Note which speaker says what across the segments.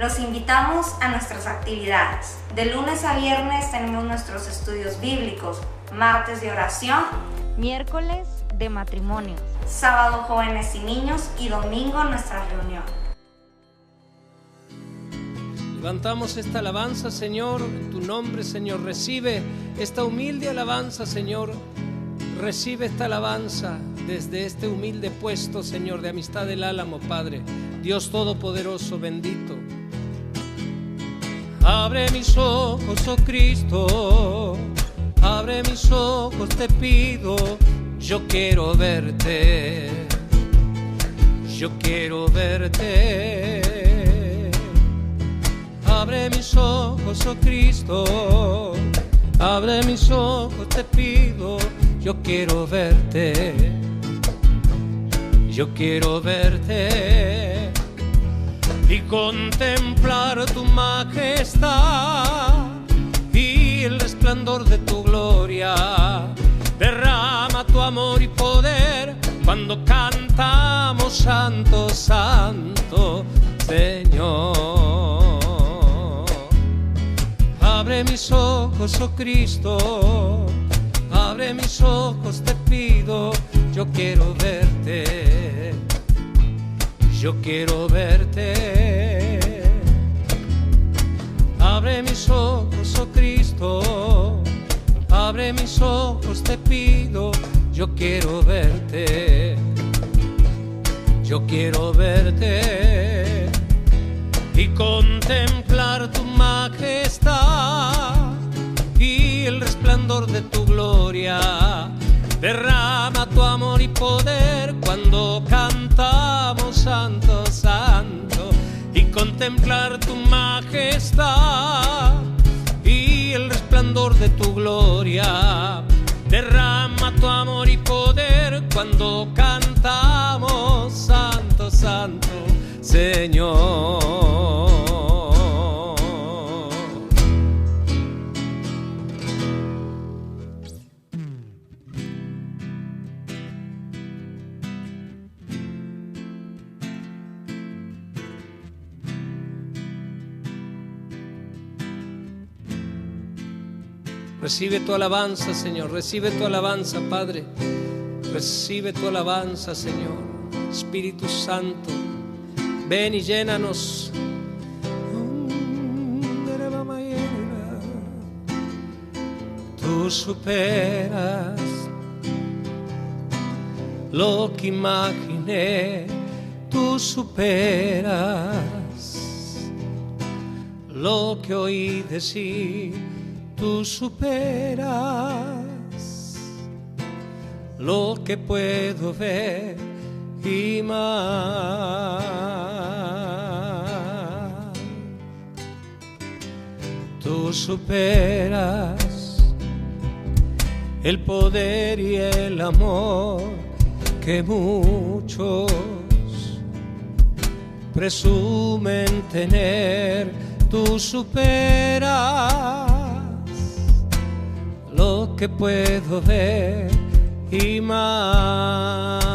Speaker 1: Los invitamos a nuestras actividades. De lunes a viernes tenemos nuestros estudios bíblicos, martes de oración,
Speaker 2: miércoles de matrimonios,
Speaker 1: sábado jóvenes y niños y domingo nuestra reunión.
Speaker 3: Levantamos esta alabanza, Señor, en tu nombre, Señor. Recibe esta humilde alabanza, Señor. Recibe esta alabanza desde este humilde puesto, Señor, de Amistad del Álamo, Padre. Dios Todopoderoso, bendito. Abre mis ojos, oh Cristo, abre mis ojos, te pido. Yo quiero verte, yo quiero verte. Abre mis ojos, oh Cristo, abre mis ojos, te pido. Yo quiero verte, yo quiero verte y contemplar tu majestad y el resplandor de tu gloria. Derrama tu amor y poder cuando cantamos Santo, Santo, Señor. Abre mis ojos, oh Cristo, abre mis ojos, te pido. Yo quiero verte, yo quiero verte. Abre mis ojos, oh Cristo, abre mis ojos, te pido. Yo quiero verte, yo quiero verte y contemplar tu majestad y el resplandor de tu gloria. Derrama tu amor y poder cuando cantamos Santo, Santo, y contemplar tu majestad y el resplandor de tu gloria. Derrama tu amor y poder cuando cantamos Santo, Santo, Señor. Recibe tu alabanza, Señor. Recibe tu alabanza, Padre. Recibe tu alabanza, Señor. Espíritu Santo, ven y llénanos. Tú superas lo que imaginé. Tú superas lo que oí decir. Tú superas lo que puedo ver y más. Tú superas el poder y el amor que muchos presumen tener. Tú superas lo que puedo ver y más.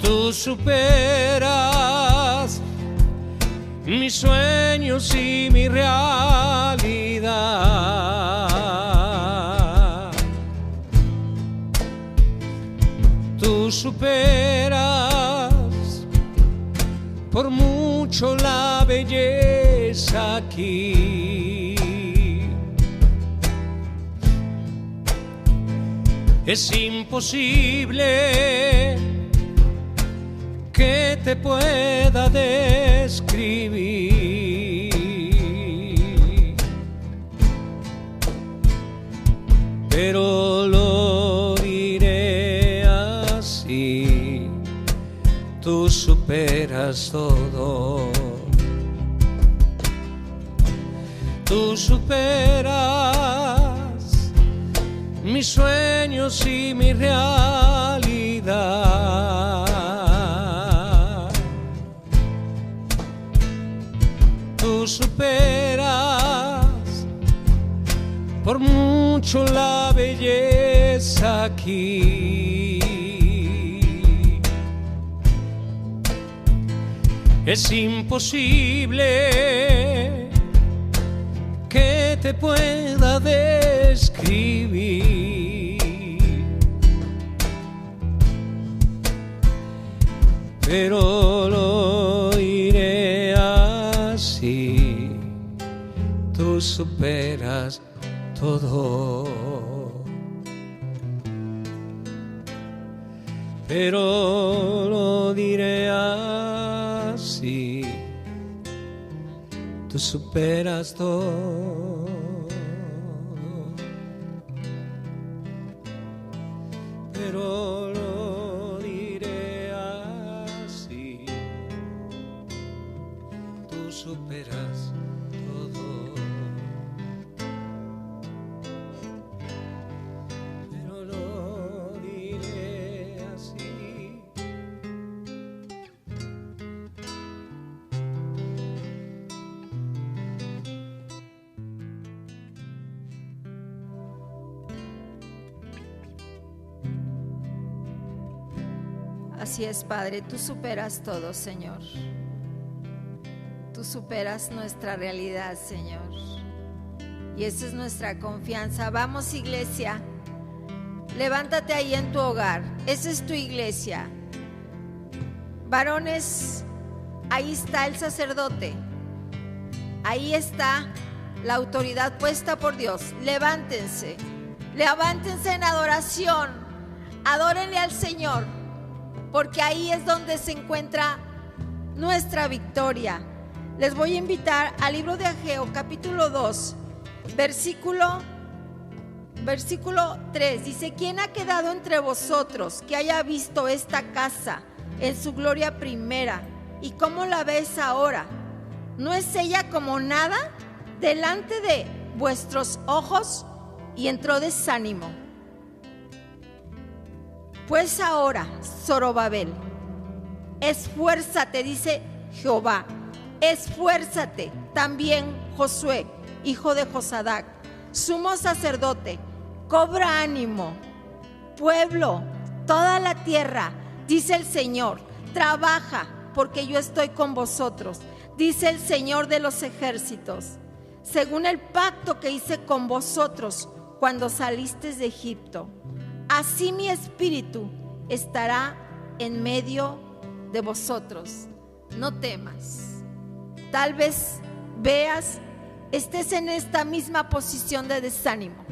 Speaker 3: Tú superas mis sueños y mi realidad. Tú superas por mucho la belleza aquí. Es imposible que te pueda describir, pero lo diré así. Tú superas todo. Tú superas mis sueños y mi realidad. Tú superas por mucho la belleza aquí. Es imposible que te pueda describir, pero lo diré así: tú superas todo. Pero lo diré así: tú superas todo. Pero lo diré así: tú superas todo. Pero lo diré así.
Speaker 4: Así es, Padre, tú superas todo, Señor. Tú superas nuestra realidad, Señor. Y esa es nuestra confianza. Vamos, iglesia, levántate ahí en tu hogar. Esa es tu iglesia. Varones, ahí está el sacerdote. Ahí está la autoridad puesta por Dios. Levántense. Levántense en adoración. Adórenle al Señor, porque ahí es donde se encuentra nuestra victoria. Les voy a invitar al libro de Ageo, capítulo 2, versículo 3. Dice: ¿quién ha quedado entre vosotros que haya visto esta casa en su gloria primera? ¿Y cómo la ves ahora? ¿No es ella como nada delante de vuestros ojos? Y entró desánimo. Pues ahora, Zorobabel, esfuérzate, dice Jehová, esfuérzate. También Josué, hijo de Josadac, sumo sacerdote, cobra ánimo. Pueblo, toda la tierra, dice el Señor, trabaja, porque yo estoy con vosotros, dice el Señor de los ejércitos, según el pacto que hice con vosotros cuando salisteis de Egipto. Así mi espíritu estará en medio de vosotros. No temas. Tal vez veas, estés en esta misma posición de desánimo,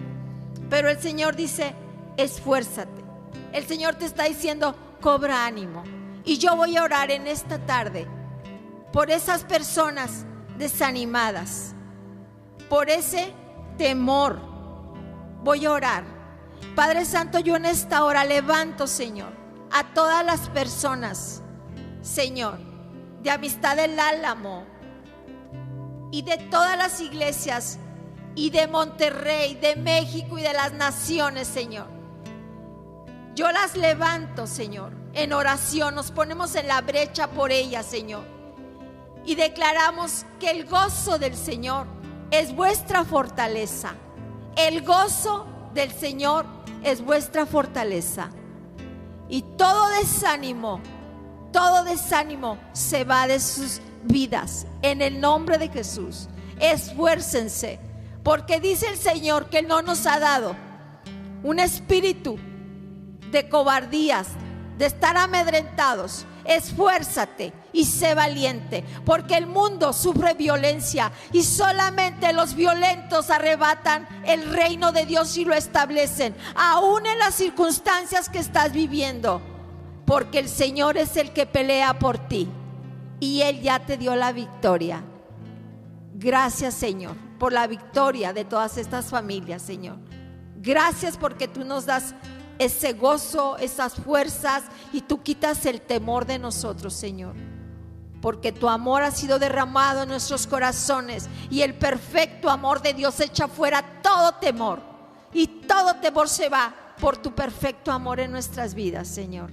Speaker 4: pero el Señor dice: esfuérzate. El Señor te está diciendo: cobra ánimo. Y yo voy a orar en esta tarde por esas personas desanimadas, por ese temor. Voy a orar. Padre Santo, yo en esta hora levanto, Señor, a todas las personas, Señor, de Amistad del Álamo y de todas las iglesias y de Monterrey, de México y de las naciones, Señor. Yo las levanto, Señor, en oración. Nos ponemos en la brecha por ellas, Señor, y declaramos que el gozo del Señor es vuestra fortaleza. El gozo del Señor es vuestra fortaleza. Y todo desánimo se va de sus vidas en el nombre de Jesús. Esfuércense, porque dice el Señor que no nos ha dado un espíritu de cobardías, de estar amedrentados. Esfuérzate y sé valiente, porque el mundo sufre violencia y solamente los violentos arrebatan el reino de Dios y lo establecen, aún en las circunstancias que estás viviendo, porque el Señor es el que pelea por ti y Él ya te dio la victoria. Gracias, Señor, por la victoria de todas estas familias, Señor. Gracias porque tú nos das ese gozo, esas fuerzas, y tú quitas el temor de nosotros, Señor, porque tu amor ha sido derramado en nuestros corazones y el perfecto amor de Dios echa fuera todo temor, y todo temor se va por tu perfecto amor en nuestras vidas, Señor.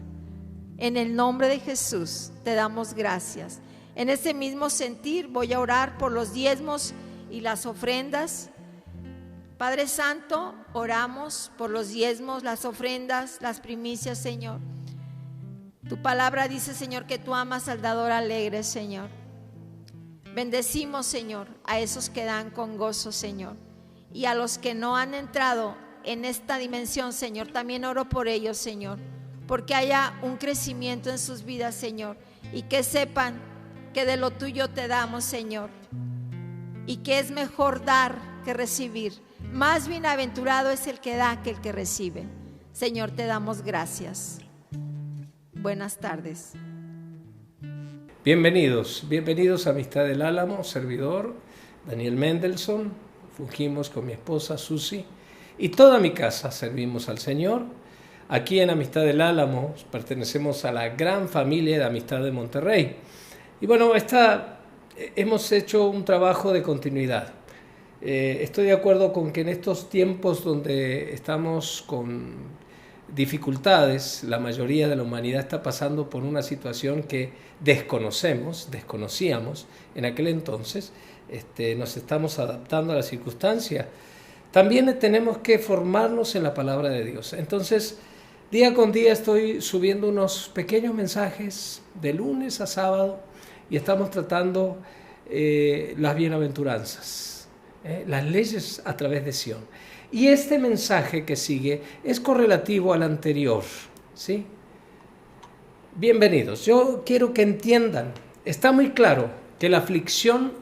Speaker 4: En el nombre de Jesús te damos gracias. En ese mismo sentir voy a orar por los diezmos y las ofrendas. Padre Santo, oramos por los diezmos, las ofrendas, las primicias, Señor. Tu palabra dice, Señor, que tú amas al dador alegre, Señor. Bendecimos, Señor, a esos que dan con gozo, Señor. Y a los que no han entrado en esta dimensión, Señor, también oro por ellos, Señor, porque haya un crecimiento en sus vidas, Señor, y que sepan que de lo tuyo te damos, Señor, y que es mejor dar que recibir. Más bienaventurado es el que da que el que recibe. Señor, te damos gracias. Buenas tardes.
Speaker 3: Bienvenidos a Amistad del Álamo, servidor Daniel Mendelssohn. Fungimos con mi esposa Susi y toda mi casa servimos al Señor. Aquí en Amistad del Álamo pertenecemos a la gran familia de Amistad de Monterrey. Y bueno, hemos hecho un trabajo de continuidad. Estoy de acuerdo con que en estos tiempos donde estamos con dificultades, la mayoría de la humanidad está pasando por una situación que desconocíamos en aquel entonces. Nos estamos adaptando a la circunstancia. También tenemos que formarnos en la palabra de Dios. Entonces, día con día estoy subiendo unos pequeños mensajes de lunes a sábado y estamos tratando las bienaventuranzas, las leyes a través de Sión. Y este mensaje que sigue es correlativo al anterior, ¿sí? Bienvenidos. Yo quiero que entiendan, está muy claro que la aflicción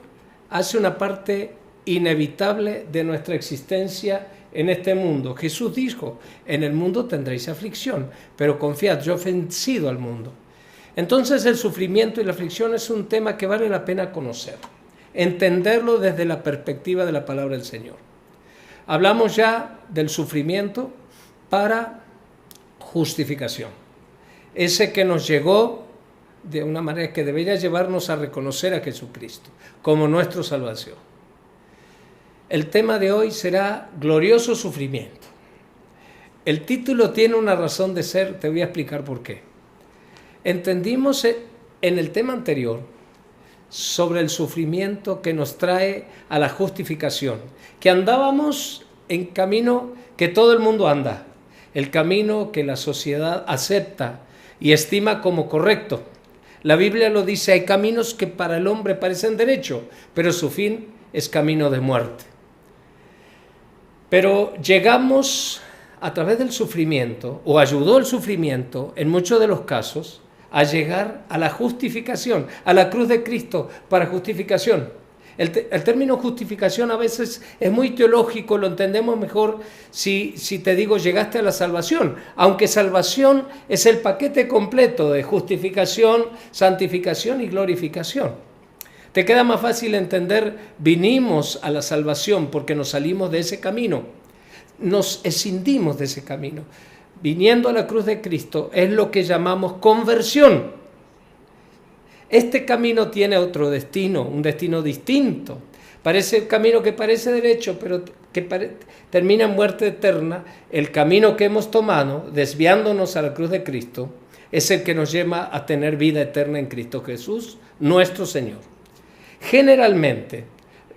Speaker 3: hace una parte inevitable de nuestra existencia en este mundo. Jesús dijo, en el mundo tendréis aflicción, pero confiad, yo he vencido al mundo. Entonces el sufrimiento y la aflicción es un tema que vale la pena conocer, entenderlo desde la perspectiva de la palabra del Señor. Hablamos ya del sufrimiento para justificación, ese que nos llegó de una manera que debería llevarnos a reconocer a Jesucristo como nuestro salvación. El tema de hoy será glorioso sufrimiento. El título tiene una razón de ser, te voy a explicar por qué. Entendimos en el tema anterior sobre el sufrimiento que nos trae a la justificación, que andábamos en camino que todo el mundo anda, el camino que la sociedad acepta y estima como correcto. La Biblia lo dice, hay caminos que para el hombre parecen derecho, pero su fin es camino de muerte. Pero llegamos a través del sufrimiento, o ayudó el sufrimiento en muchos de los casos, a llegar a la justificación, a la cruz de Cristo para justificación. El término justificación a veces es muy teológico, lo entendemos mejor si te digo llegaste a la salvación, aunque salvación es el paquete completo de justificación, santificación y glorificación. Te queda más fácil entender, vinimos a la salvación porque nos salimos de ese camino, nos escindimos de ese camino. Viniendo a la cruz de Cristo es lo que llamamos conversión. Este camino tiene otro destino, un destino distinto. Parece el camino que parece derecho, pero que termina en muerte eterna. El camino que hemos tomado, desviándonos a la cruz de Cristo, es el que nos lleva a tener vida eterna en Cristo Jesús, nuestro Señor. Generalmente,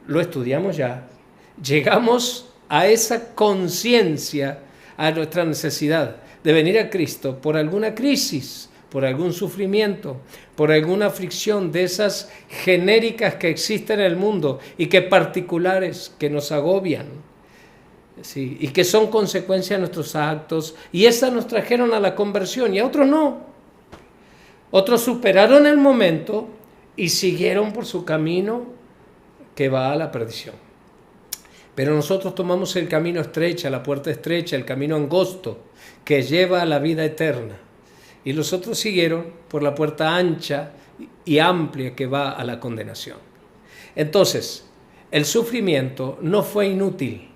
Speaker 3: lo estudiamos ya, llegamos a esa conciencia, a nuestra necesidad de venir a Cristo por alguna crisis, por algún sufrimiento, por alguna aflicción de esas genéricas que existen en el mundo y que particulares que nos agobian, ¿sí? Y que son consecuencia de nuestros actos, y esas nos trajeron a la conversión y a otros no. Otros superaron el momento y siguieron por su camino que va a la perdición. Pero nosotros tomamos el camino estrecho, la puerta estrecha, el camino angosto que lleva a la vida eterna. Y los otros siguieron por la puerta ancha y amplia que va a la condenación. Entonces, el sufrimiento no fue inútil.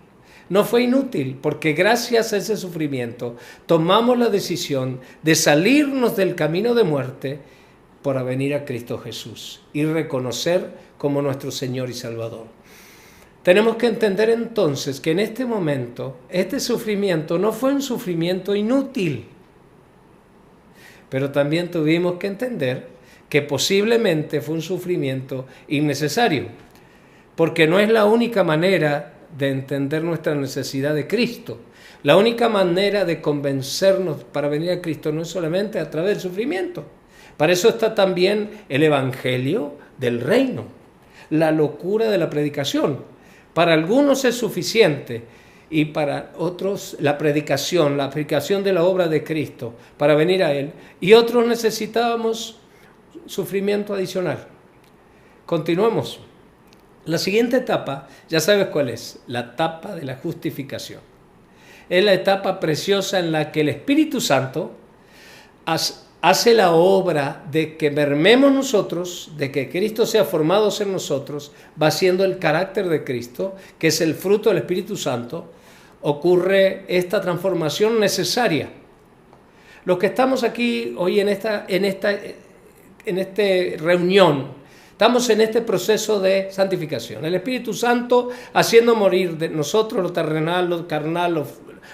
Speaker 3: No fue inútil porque gracias a ese sufrimiento tomamos la decisión de salirnos del camino de muerte para venir a Cristo Jesús y reconocer como nuestro Señor y Salvador. Tenemos que entender entonces que en este momento, este sufrimiento no fue un sufrimiento inútil, pero también tuvimos que entender que posiblemente fue un sufrimiento innecesario, porque no es la única manera de entender nuestra necesidad de Cristo. La única manera de convencernos para venir a Cristo no es solamente a través del sufrimiento. Para eso está también el evangelio del reino, la locura de la predicación. Para algunos es suficiente y para otros la predicación de la obra de Cristo para venir a Él. Y otros necesitábamos sufrimiento adicional. Continuemos. La siguiente etapa, ya sabes cuál es, la etapa de la justificación. Es la etapa preciosa en la que el Espíritu Santo hace la obra de que mermemos nosotros, de que Cristo sea formado en nosotros, va siendo el carácter de Cristo, que es el fruto del Espíritu Santo. Ocurre esta transformación necesaria. Los que estamos aquí hoy en esta reunión, estamos en este proceso de santificación. El Espíritu Santo haciendo morir de nosotros lo terrenal, lo carnal,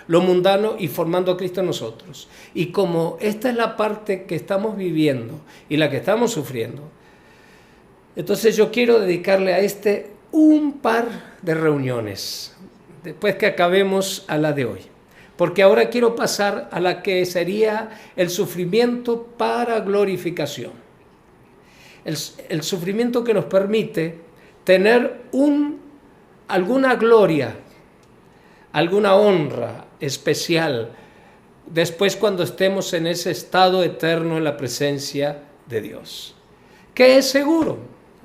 Speaker 3: lo mundano y formando a Cristo en nosotros. Y como esta es la parte que estamos viviendo y la que estamos sufriendo, entonces yo quiero dedicarle a un par de reuniones después que acabemos a la de hoy. Porque ahora quiero pasar a la que sería el sufrimiento para glorificación. El sufrimiento que nos permite tener alguna gloria, alguna honra especial, después cuando estemos en ese estado eterno en la presencia de Dios. ¿Qué es seguro?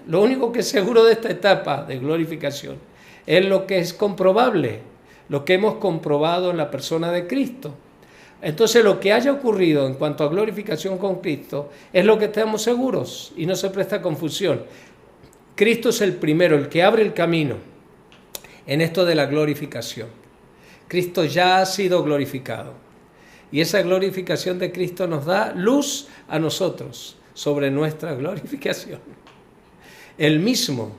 Speaker 3: Lo único que es seguro de esta etapa de glorificación es lo que es comprobable, lo que hemos comprobado en la persona de Cristo. Entonces lo que haya ocurrido en cuanto a glorificación con Cristo es lo que estamos seguros y no se presta confusión. Cristo es el primero, el que abre el camino en esto de la glorificación. Cristo ya ha sido glorificado y esa glorificación de Cristo nos da luz a nosotros sobre nuestra glorificación. Él mismo,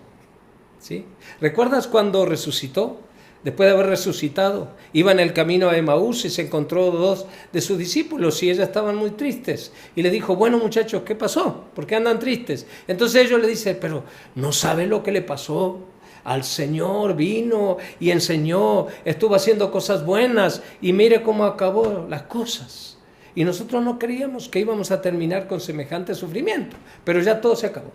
Speaker 3: ¿sí? ¿Recuerdas cuando resucitó? Después de haber resucitado, iba en el camino a Emaús y se encontró 2 de sus discípulos y ellos estaban muy tristes. Y le dijo, bueno muchachos, ¿qué pasó? ¿Por qué andan tristes? Entonces ellos le dicen, pero ¿no saben lo que le pasó? Al Señor vino y enseñó, estuvo haciendo cosas buenas y mire cómo acabó las cosas. Y nosotros no creíamos que íbamos a terminar con semejante sufrimiento, pero ya todo se acabó.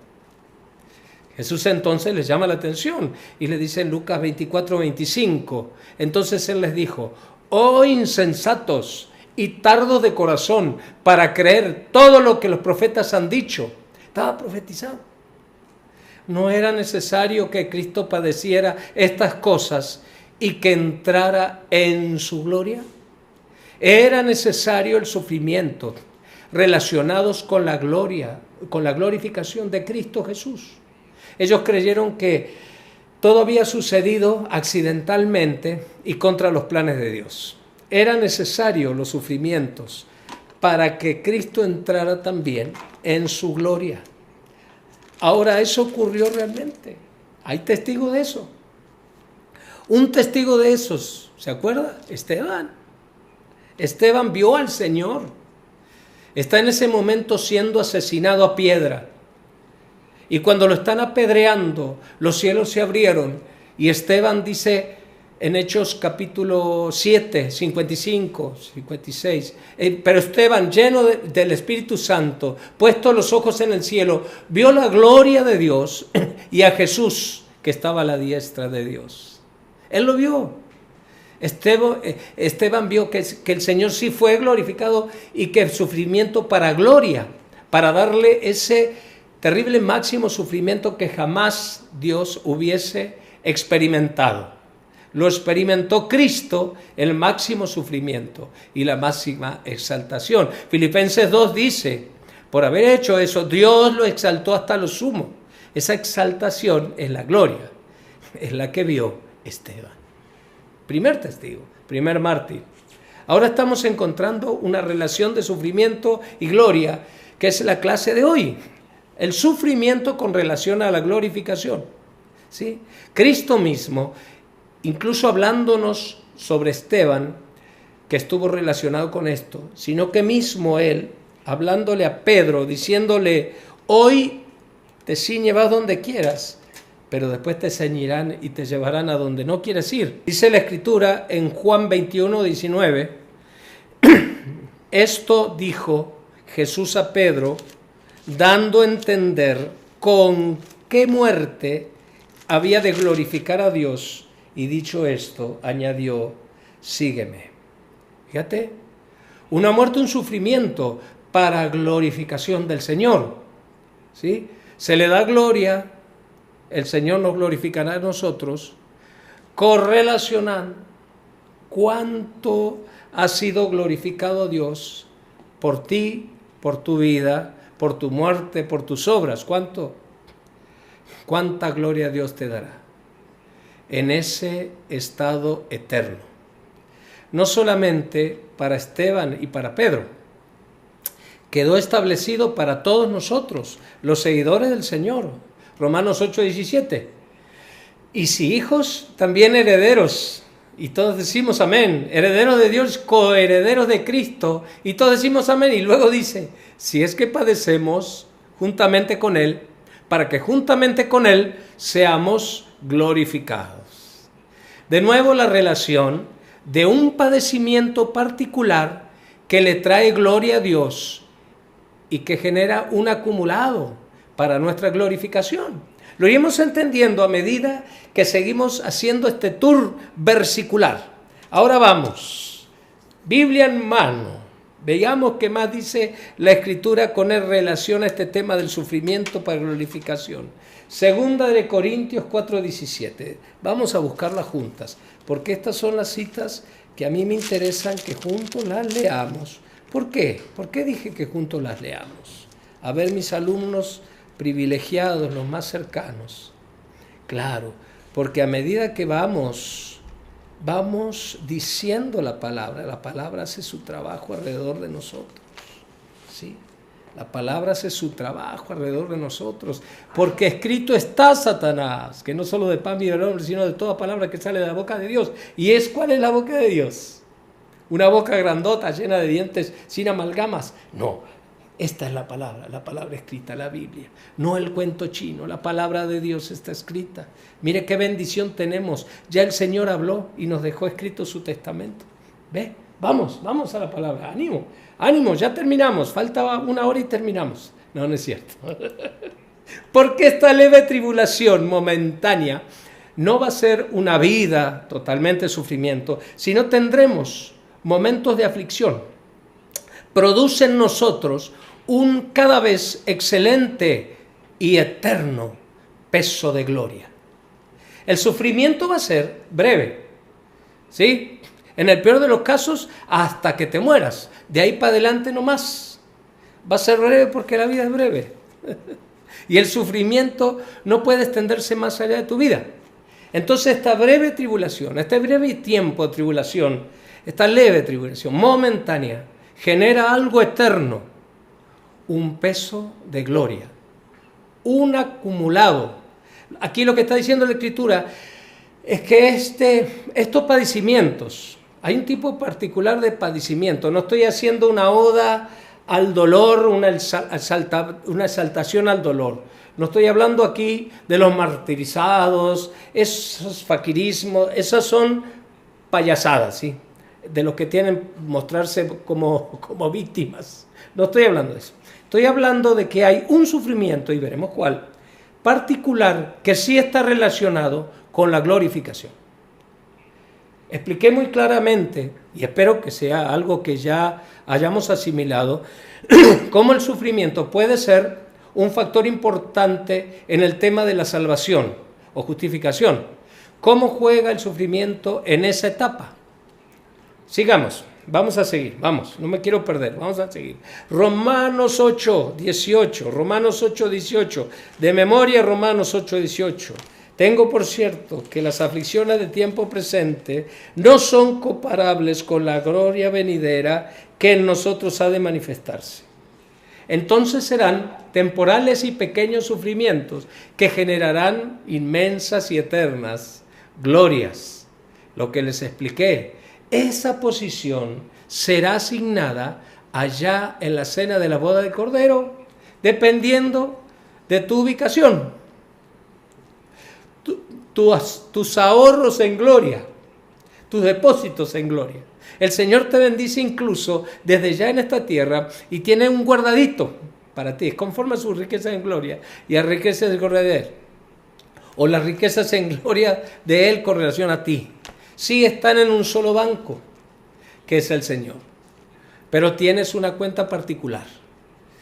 Speaker 3: Jesús entonces les llama la atención y le dice en Lucas 24:25, entonces Él les dijo, oh insensatos y tardos de corazón para creer todo lo que los profetas han dicho. Estaba profetizado. No era necesario que Cristo padeciera estas cosas y que entrara en su gloria. Era necesario el sufrimiento relacionados con la gloria, con la glorificación de Cristo Jesús. Ellos creyeron que todo había sucedido accidentalmente y contra los planes de Dios. Eran necesarios los sufrimientos para que Cristo entrara también en su gloria. Ahora, eso ocurrió realmente. Hay testigos de eso. Un testigo de esos, ¿se acuerda? Esteban. Esteban vio al Señor. Está en ese momento siendo asesinado a piedra. Y cuando lo están apedreando, los cielos se abrieron y Esteban dice en Hechos capítulo 7, 55, 56, pero Esteban, lleno del Espíritu Santo, puesto los ojos en el cielo, vio la gloria de Dios y a Jesús que estaba a la diestra de Dios. Él lo vio. Esteban vio que el Señor sí fue glorificado y que el sufrimiento para gloria, para darle ese terrible máximo sufrimiento que jamás Dios hubiese experimentado. Lo experimentó Cristo, el máximo sufrimiento y la máxima exaltación. Filipenses 2 dice, por haber hecho eso, Dios lo exaltó hasta lo sumo. Esa exaltación es la gloria, es la que vio Esteban. Primer testigo, primer mártir. Ahora estamos encontrando una relación de sufrimiento y gloria, que es la clase de hoy. El sufrimiento con relación a la glorificación, ¿sí? Cristo mismo, incluso hablándonos sobre Esteban, que estuvo relacionado con esto, sino que mismo Él, hablándole a Pedro, diciéndole, hoy te ciñe, vas donde quieras, pero después te ceñirán y te llevarán a donde no quieres ir. Dice la Escritura en Juan 21:19, esto dijo Jesús a Pedro, dando a entender con qué muerte había de glorificar a Dios, y dicho esto, añadió, sígueme. Fíjate, una muerte, un sufrimiento para glorificación del Señor, ¿sí? Se le da gloria, el Señor nos glorificará a nosotros, correlacionando cuánto ha sido glorificado Dios por ti, por tu vida, por tu muerte, por tus obras. ¿Cuánta gloria Dios te dará en ese estado eterno? No solamente para Esteban y para Pedro, quedó establecido para todos nosotros, los seguidores del Señor. Romanos 8:17. Y si hijos, también herederos. Y todos decimos amén. Herederos de Dios, coherederos de Cristo. Y todos decimos amén. Y luego dice, si es que padecemos juntamente con Él, para que juntamente con Él seamos glorificados. De nuevo la relación de un padecimiento particular que le trae gloria a Dios y que genera un acumulado para nuestra glorificación. Lo iremos entendiendo a medida que seguimos haciendo este tour versicular. Ahora vamos, Biblia en mano, veamos qué más dice la Escritura con relación a este tema del sufrimiento para glorificación. Segunda de Corintios 4:17. Vamos a buscarlas juntas, porque estas son las citas que a mí me interesan que juntos las leamos. ¿Por qué? ¿Por qué dije que juntos las leamos? A ver, mis alumnos privilegiados, los más cercanos. Claro, porque a medida que vamos diciendo la palabra hace su trabajo alrededor de nosotros. ¿Sí? La palabra hace su trabajo alrededor de nosotros, porque escrito está, Satanás, que no solo de pan vive el hombre, sino de toda palabra que sale de la boca de Dios. ¿Y cuál es la boca de Dios? ¿Una boca grandota, llena de dientes, sin amalgamas? No, esta es la palabra escrita, la Biblia. No el cuento chino, la palabra de Dios está escrita. Mire qué bendición tenemos. Ya el Señor habló y nos dejó escrito su testamento. ¿Ve? Vamos a la palabra. Ánimo, ya terminamos. Falta 1 hora y terminamos. No es cierto. Porque esta leve tribulación momentánea no va a ser una vida totalmente de sufrimiento, sino tendremos momentos de aflicción. Produce en nosotros un cada vez excelente y eterno peso de gloria. El sufrimiento va a ser breve, ¿sí? En el peor de los casos, hasta que te mueras. De ahí para adelante no más. Va a ser breve porque la vida es breve. Y el sufrimiento no puede extenderse más allá de tu vida. Entonces esta breve tribulación, este breve tiempo de tribulación, esta leve tribulación momentánea, genera algo eterno, un peso de gloria, un acumulado. Aquí lo que está diciendo la Escritura es que estos padecimientos, hay un tipo particular de padecimiento. No estoy haciendo una oda al dolor, una exaltación al dolor. No estoy hablando aquí de los martirizados, esos faquirismos, esas son payasadas, ¿sí? De los que tienen mostrarse como víctimas. No estoy hablando de eso. Estoy hablando de que hay un sufrimiento, y veremos cuál, particular, que sí está relacionado con la glorificación. Expliqué muy claramente, y espero que sea algo que ya hayamos asimilado, cómo el sufrimiento puede ser un factor importante en el tema de la salvación o justificación. ¿Cómo juega el sufrimiento en esa etapa? Sigamos, vamos a seguir, no me quiero perder, vamos a seguir. Romanos 8:18, de memoria Romanos 8:18. Tengo por cierto que las aflicciones de tiempo presente no son comparables con la gloria venidera que en nosotros ha de manifestarse. Entonces serán temporales y pequeños sufrimientos que generarán inmensas y eternas glorias. Lo que les expliqué, esa posición será asignada allá en la cena de la boda del Cordero, dependiendo de tu ubicación. tus ahorros en gloria, tus depósitos en gloria. El Señor te bendice incluso desde ya en esta tierra y tiene un guardadito para ti, conforme a sus riquezas en gloria y a riquezas de gloria de Él. O las riquezas en gloria de Él con relación a ti. Sí están en un solo banco, que es el Señor. Pero tienes una cuenta particular,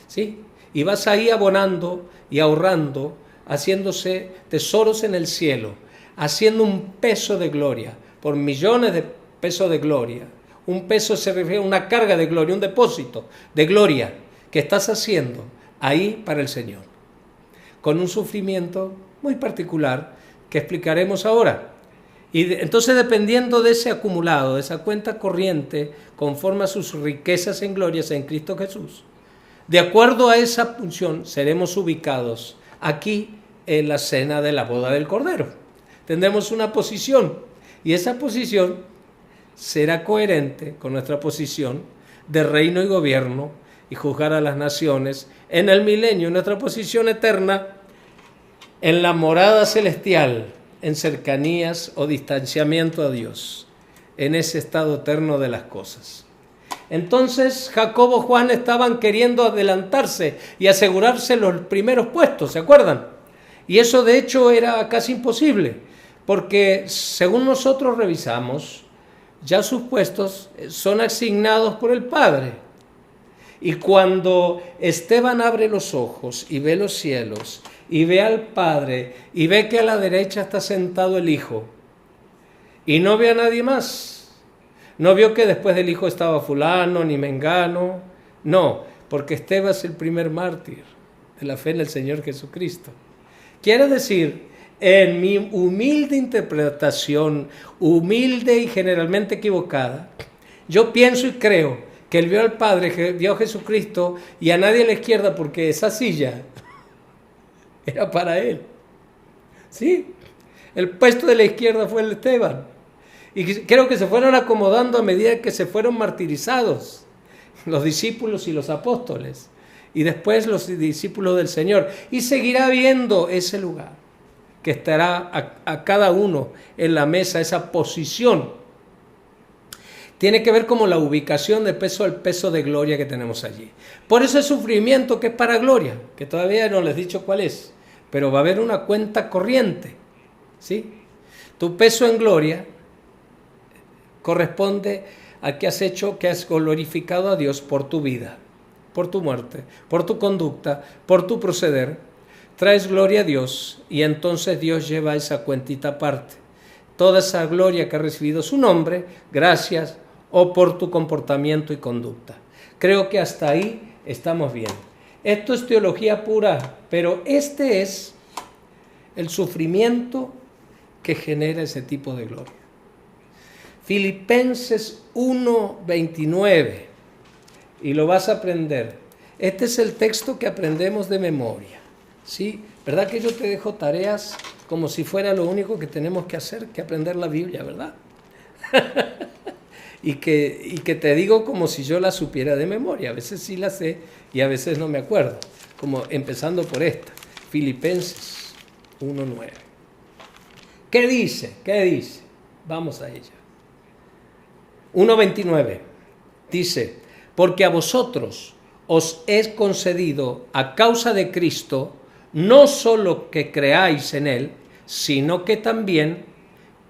Speaker 3: ¿sí? Y vas ahí abonando y ahorrando, haciéndose tesoros en el cielo, haciendo un peso de gloria, por millones de pesos de gloria. Un peso se refiere a una carga de gloria, un depósito de gloria que estás haciendo ahí para el Señor, con un sufrimiento muy particular que explicaremos ahora. Y entonces, dependiendo de ese acumulado, de esa cuenta corriente, conforme a sus riquezas en glorias en Cristo Jesús, de acuerdo a esa función, seremos ubicados aquí en la cena de la boda del Cordero. Tendremos una posición, y esa posición será coherente con nuestra posición de reino y gobierno y juzgar a las naciones en el milenio, nuestra posición eterna en la morada celestial, en cercanías o distanciamiento a Dios, en ese estado eterno de las cosas. Entonces Jacobo y Juan estaban queriendo adelantarse y asegurarse los primeros puestos, ¿se acuerdan? Y eso de hecho era casi imposible, porque según nosotros revisamos, ya sus puestos son asignados por el Padre. Y cuando Esteban abre los ojos y ve los cielos y ve al Padre y ve que a la derecha está sentado el Hijo y no ve a nadie más, no vio que después del Hijo estaba fulano ni mengano, no, porque Esteban es el primer mártir de la fe en el Señor Jesucristo. Quiere decir, en mi humilde interpretación, humilde y generalmente equivocada, yo pienso y creo que él vio al Padre, que vio a Jesucristo y a nadie a la izquierda, porque esa silla era para él. ¿Sí? El puesto de la izquierda fue el de Esteban. Y creo que se fueron acomodando a medida que se fueron martirizados los discípulos y los apóstoles, y después los discípulos del Señor. Y seguirá viendo ese lugar, que estará a cada uno en la mesa, esa posición. Tiene que ver como la ubicación de peso al peso de gloria que tenemos allí. Por eso el sufrimiento que es para gloria, que todavía no les he dicho cuál es, pero va a haber una cuenta corriente, ¿sí? Tu peso en gloria corresponde a que has hecho, que has glorificado a Dios por tu vida, por tu muerte, por tu conducta, por tu proceder. Traes gloria a Dios y entonces Dios lleva esa cuentita aparte. Toda esa gloria que ha recibido su nombre, gracias o por tu comportamiento y conducta. Creo que hasta ahí estamos bien. Esto es teología pura, pero este es el sufrimiento que genera ese tipo de gloria. Filipenses 1:29, y lo vas a aprender. Este es el texto que aprendemos de memoria. ¿Sí? ¿Verdad que yo te dejo tareas como si fuera lo único que tenemos que hacer, que aprender la Biblia, verdad? y que te digo como si yo la supiera de memoria. A veces sí la sé y a veces no me acuerdo. Como empezando por esta, Filipenses 1:9. ¿Qué dice? ¿Qué dice? Vamos a ella. 1:29 dice: porque a vosotros os es concedido a causa de Cristo no solo que creáis en Él, sino que también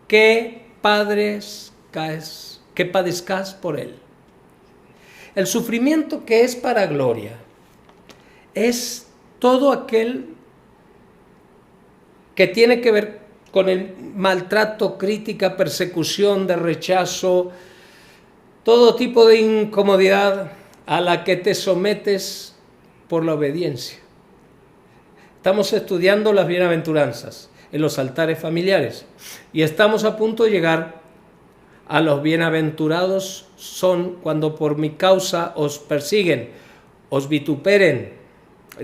Speaker 3: que padezcáis por Él. El sufrimiento que es para gloria es todo aquel que tiene que ver con el maltrato, crítica, persecución, de rechazo, todo tipo de incomodidad a la que te sometes por la obediencia. Estamos estudiando las bienaventuranzas en los altares familiares y estamos a punto de llegar a los bienaventurados son cuando por mi causa os persiguen, os vituperen,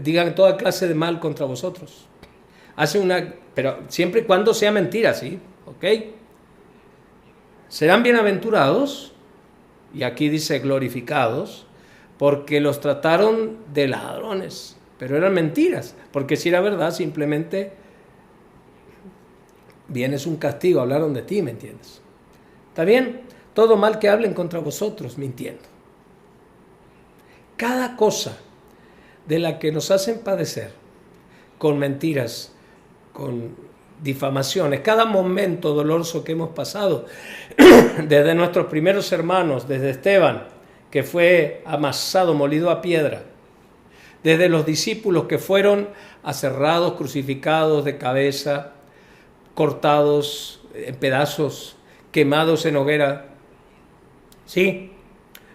Speaker 3: digan toda clase de mal contra vosotros. Pero siempre y cuando sea mentira, ¿sí? ¿Ok? Serán bienaventurados, y aquí dice glorificados, porque los trataron de ladrones, pero eran mentiras, porque si era verdad simplemente vienes un castigo, hablaron de ti, ¿me entiendes? ¿Está bien? Todo mal que hablen contra vosotros, mintiendo. Cada cosa de la que nos hacen padecer, con mentiras, con difamaciones, cada momento doloroso que hemos pasado, desde nuestros primeros hermanos, desde Esteban, que fue amasado, molido a piedra, desde los discípulos que fueron aserrados, crucificados de cabeza, cortados en pedazos, quemados en hoguera. Sí,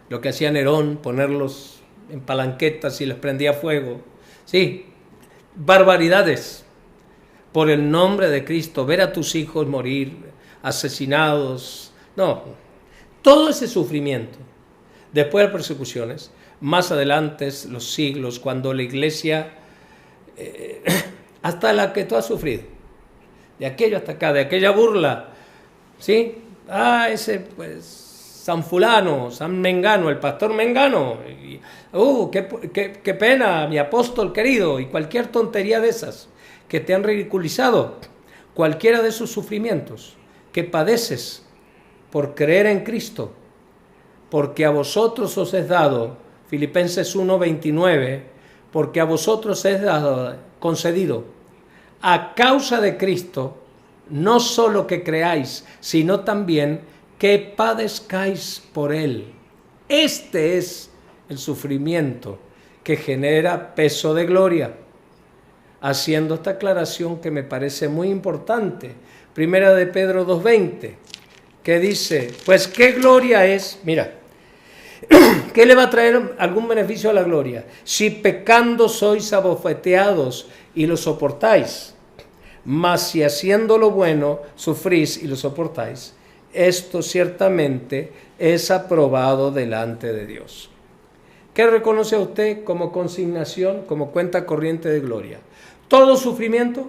Speaker 3: lo que hacía Nerón, ponerlos en palanquetas y les prendía fuego. Sí, barbaridades por el nombre de Cristo, ver a tus hijos morir, asesinados. No, todo ese sufrimiento, después de persecuciones, más adelante los siglos, cuando la iglesia, hasta la que tú has sufrido, de aquello hasta acá, de aquella burla, ¿sí? Ese pues San fulano, San Mengano, el pastor Mengano, qué pena, mi apóstol querido, y cualquier tontería de esas que te han ridiculizado, cualquiera de esos sufrimientos que padeces por creer en Cristo, porque a vosotros os es dado, Filipenses 1:29, porque a vosotros es dado, concedido, a causa de Cristo, no solo que creáis, sino también que padezcáis por Él. Este es el sufrimiento que genera peso de gloria. Haciendo esta aclaración que me parece muy importante, Primera de Pedro 2:20, que dice, pues qué gloria es, mira, ¿qué le va a traer algún beneficio a la gloria? Si pecando sois abofeteados y lo soportáis, mas si haciendo lo bueno sufrís y lo soportáis, esto ciertamente es aprobado delante de Dios. ¿Qué reconoce a usted como consignación, como cuenta corriente de gloria? Todo sufrimiento,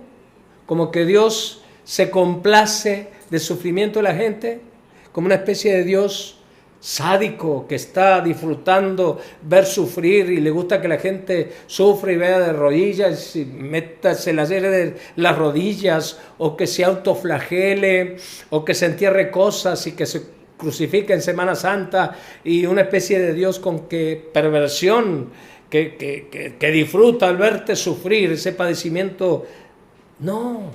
Speaker 3: como que Dios se complace del sufrimiento de la gente, como una especie de Dios sádico que está disfrutando ver sufrir y le gusta que la gente sufra y vea de rodillas y se la llene de las rodillas, o que se autoflagele, o que se entierre cosas y que se crucifique en Semana Santa, y una especie de Dios con que perversión que disfruta al verte sufrir ese padecimiento. No,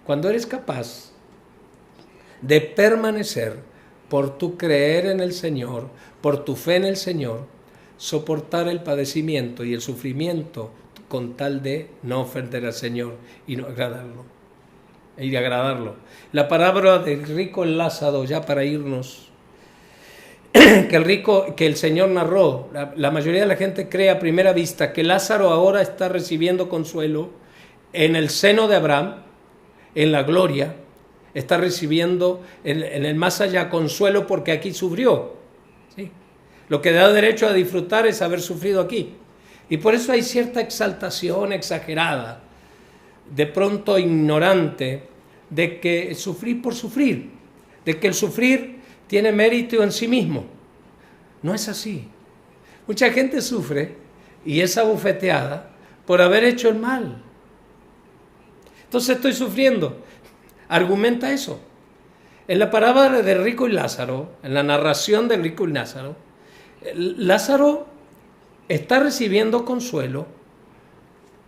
Speaker 3: cuando eres capaz de permanecer por tu creer en el Señor, por tu fe en el Señor, soportar el padecimiento y el sufrimiento con tal de no ofender al Señor y no agradarlo. Y agradarlo. La parábola del rico en Lázaro, ya para irnos, que el Señor narró, la mayoría de la gente cree a primera vista que Lázaro ahora está recibiendo consuelo en el seno de Abraham, en la gloria, está recibiendo en el más allá consuelo porque aquí sufrió. ¿Sí? Lo que da derecho a disfrutar es haber sufrido aquí. Y por eso hay cierta exaltación exagerada, de pronto ignorante, de que sufrir por sufrir, de que el sufrir tiene mérito en sí mismo. No es así. Mucha gente sufre y es abofeteada por haber hecho el mal. Entonces estoy sufriendo. Argumenta eso. En la parábola de rico y Lázaro, en la narración de rico y Lázaro, Lázaro está recibiendo consuelo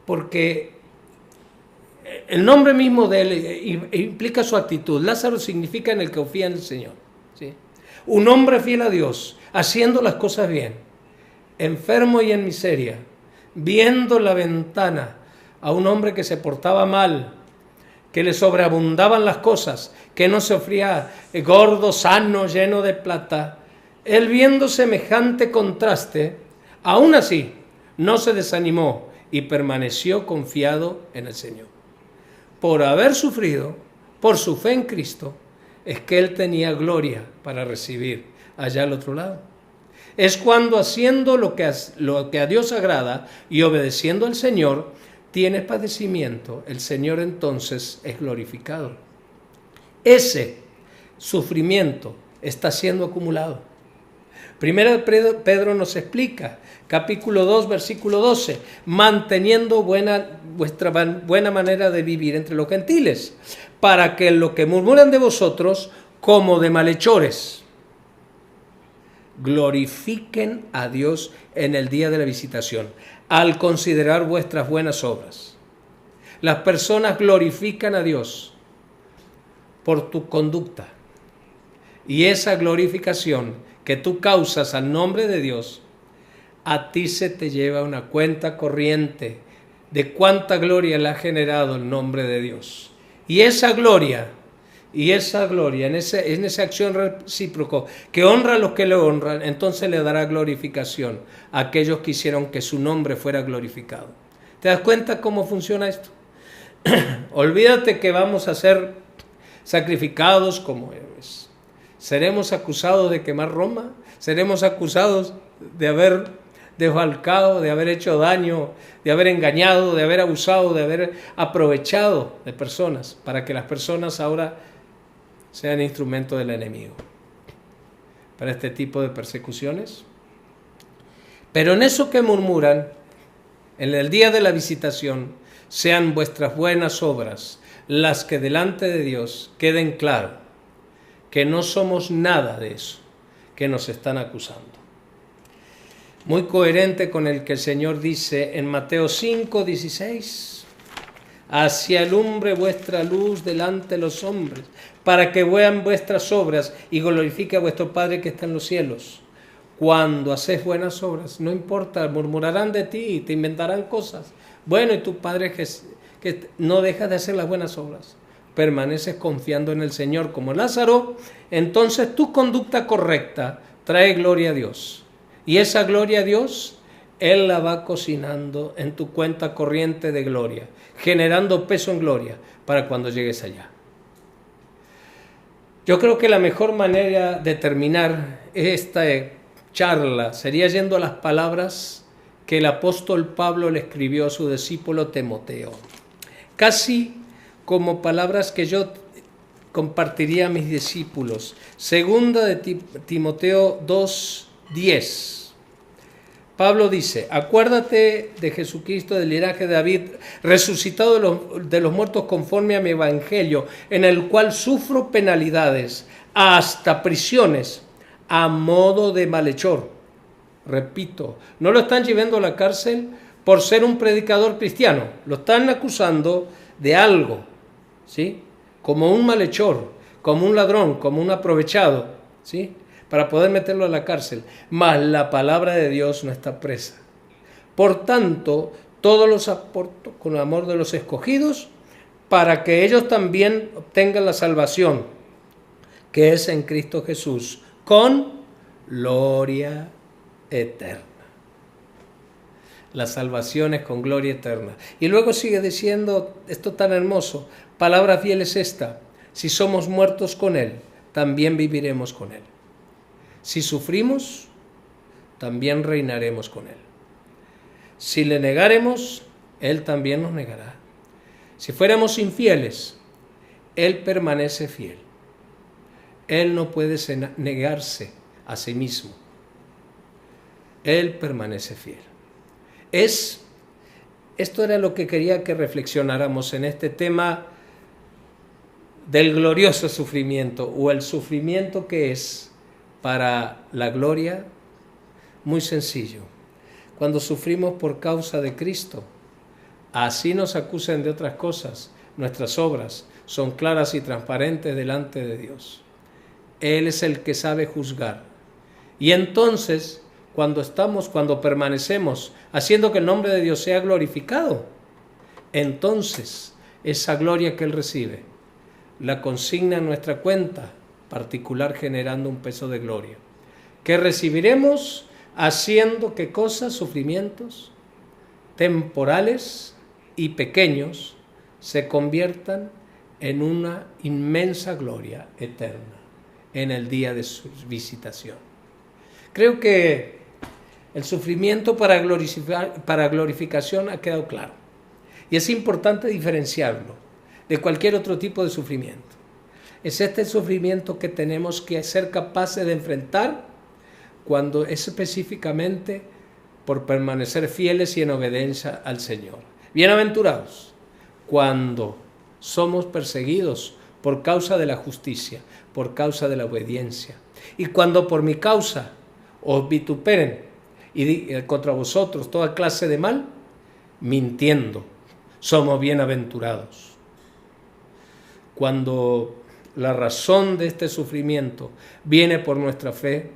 Speaker 3: porque el nombre mismo de él implica su actitud. Lázaro significa en el que confía en el Señor. ¿Sí? Un hombre fiel a Dios, haciendo las cosas bien, enfermo y en miseria, viendo la ventana a un hombre que se portaba mal, que le sobreabundaban las cosas, que no sufría, gordo, sano, lleno de plata. Él, viendo semejante contraste, aún así no se desanimó y permaneció confiado en el Señor. Por haber sufrido, por su fe en Cristo, es que él tenía gloria para recibir allá al otro lado. Es cuando haciendo lo que a Dios agrada y obedeciendo al Señor, tienes padecimiento, el Señor entonces es glorificado. Ese sufrimiento está siendo acumulado. Primera Pedro nos explica, capítulo 2, versículo 12, manteniendo vuestra buena manera de vivir entre los gentiles, para que lo que murmuran de vosotros, como de malhechores, glorifiquen a Dios en el día de la visitación, al considerar vuestras buenas obras. Las personas glorifican a Dios por tu conducta. Y esa glorificación que tú causas al nombre de Dios, a ti se te lleva una cuenta corriente de cuánta gloria le ha generado el nombre de Dios. Y esa gloria en esa acción recíproca que honra a los que le honran, entonces le dará glorificación a aquellos que hicieron que su nombre fuera glorificado. ¿Te das cuenta cómo funciona esto? Olvídate que vamos a ser sacrificados como héroes. Seremos acusados de quemar Roma, seremos acusados de haber desfalcado, de haber hecho daño, de haber engañado, de haber abusado, de haber aprovechado de personas, para que las personas ahora sean instrumento del enemigo para este tipo de persecuciones. Pero en eso que murmuran, en el día de la visitación, sean vuestras buenas obras las que delante de Dios queden claro que no somos nada de eso que nos están acusando. Muy coherente con el que el Señor dice en Mateo 5:16, así alumbre vuestra luz delante de los hombres, para que vean vuestras obras y glorifique a vuestro Padre que está en los cielos. Cuando haces buenas obras, no importa, murmurarán de ti y te inventarán cosas. Bueno, y tu Padre que no dejas de hacer las buenas obras, permaneces confiando en el Señor como Lázaro, entonces tu conducta correcta trae gloria a Dios. Y esa gloria a Dios, Él la va cocinando en tu cuenta corriente de gloria, generando peso en gloria para cuando llegues allá. Yo creo que la mejor manera de terminar esta charla sería yendo a las palabras que el apóstol Pablo le escribió a su discípulo Timoteo. Casi como palabras que yo compartiría a mis discípulos. Segunda de Timoteo 2:10. Pablo dice, acuérdate de Jesucristo del linaje de David, resucitado de los muertos conforme a mi evangelio, en el cual sufro penalidades, hasta prisiones, a modo de malhechor. Repito, no lo están llevando a la cárcel por ser un predicador cristiano, lo están acusando de algo, ¿sí? Como un malhechor, como un ladrón, como un aprovechado, ¿sí? Para poder meterlo a la cárcel, mas la palabra de Dios no está presa. Por tanto, todos los aporto con el amor de los escogidos, para que ellos también obtengan la salvación, que es en Cristo Jesús, con gloria eterna. La salvación es con gloria eterna. Y luego sigue diciendo esto tan hermoso, palabra fiel es esta, si somos muertos con Él, también viviremos con Él. Si sufrimos, también reinaremos con Él. Si le negaremos, Él también nos negará. Si fuéramos infieles, Él permanece fiel. Él no puede negarse a sí mismo. Él permanece fiel. Esto era lo que quería que reflexionáramos en este tema del glorioso sufrimiento, o el sufrimiento que es para la gloria. Muy sencillo. Cuando sufrimos por causa de Cristo, así nos acusen de otras cosas, nuestras obras son claras y transparentes delante de Dios. Él es el que sabe juzgar. Y entonces, cuando permanecemos haciendo que el nombre de Dios sea glorificado, entonces esa gloria que Él recibe la consigna en nuestra cuenta particular, generando un peso de gloria que recibiremos haciendo que cosas, sufrimientos temporales y pequeños se conviertan en una inmensa gloria eterna en el día de su visitación. Creo que el sufrimiento para glorificación ha quedado claro, y es importante diferenciarlo de cualquier otro tipo de sufrimiento. Es este sufrimiento que tenemos que ser capaces de enfrentar cuando es específicamente por permanecer fieles y en obediencia al Señor. Bienaventurados cuando somos perseguidos por causa de la justicia, por causa de la obediencia. Y cuando por mi causa os vituperen y contra vosotros toda clase de mal, mintiendo, somos bienaventurados. Cuando la razón de este sufrimiento viene por nuestra fe,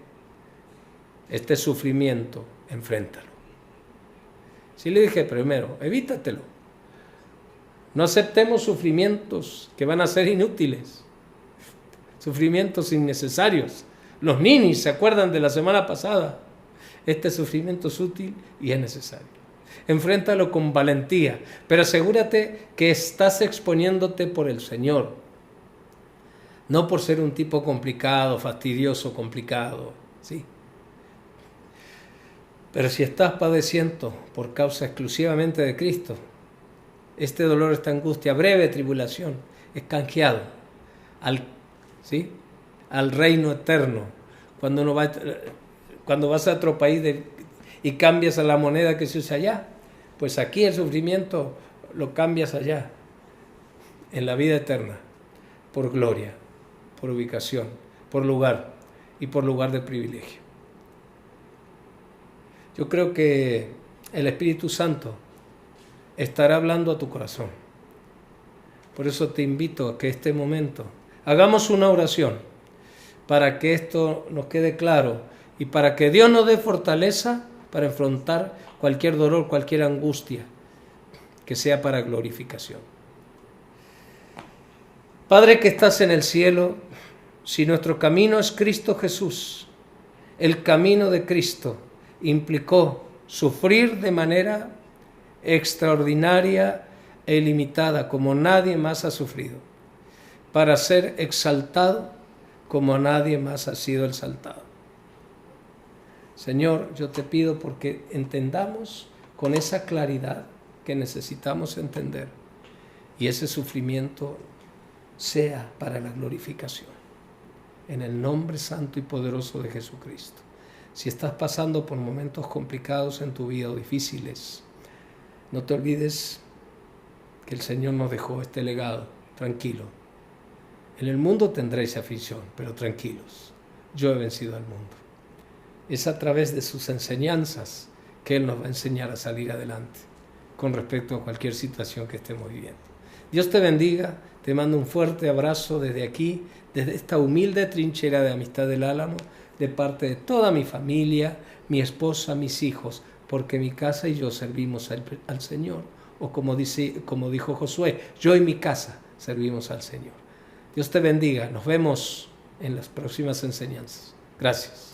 Speaker 3: este sufrimiento, enfréntalo. Sí le dije primero, evítatelo. No aceptemos sufrimientos que van a ser inútiles, sufrimientos innecesarios. Los ninis, ¿se acuerdan de la semana pasada? Este sufrimiento es útil y es necesario. Enfréntalo con valentía, pero asegúrate que estás exponiéndote por el Señor, no por ser un tipo complicado, fastidioso, complicado, ¿sí? Pero si estás padeciendo por causa exclusivamente de Cristo, este dolor, esta angustia, breve tribulación, es canjeado al reino eterno. Cuando vas a otro país y cambias a la moneda que se usa allá, pues aquí el sufrimiento lo cambias allá, en la vida eterna, por gloria, por ubicación, por lugar y por lugar de privilegio. Yo creo que el Espíritu Santo estará hablando a tu corazón. Por eso te invito a que este momento hagamos una oración para que esto nos quede claro y para que Dios nos dé fortaleza para enfrentar cualquier dolor, cualquier angustia, que sea para glorificación. Padre que estás en el cielo, si nuestro camino es Cristo Jesús, el camino de Cristo implicó sufrir de manera extraordinaria e ilimitada como nadie más ha sufrido, para ser exaltado como nadie más ha sido exaltado. Señor, yo te pido porque entendamos con esa claridad que necesitamos entender y ese sufrimiento sea para la glorificación. En el nombre santo y poderoso de Jesucristo. Si estás pasando por momentos complicados en tu vida o difíciles, no te olvides que el Señor nos dejó este legado. Tranquilo. En el mundo tendréis aflicción, pero tranquilos. Yo he vencido al mundo. Es a través de sus enseñanzas que Él nos va a enseñar a salir adelante con respecto a cualquier situación que estemos viviendo. Dios te bendiga. Te mando un fuerte abrazo desde aquí, desde esta humilde trinchera de Amistad del Álamo, de parte de toda mi familia, mi esposa, mis hijos, porque mi casa y yo servimos al Señor. O como dijo Josué, yo y mi casa servimos al Señor. Dios te bendiga. Nos vemos en las próximas enseñanzas. Gracias.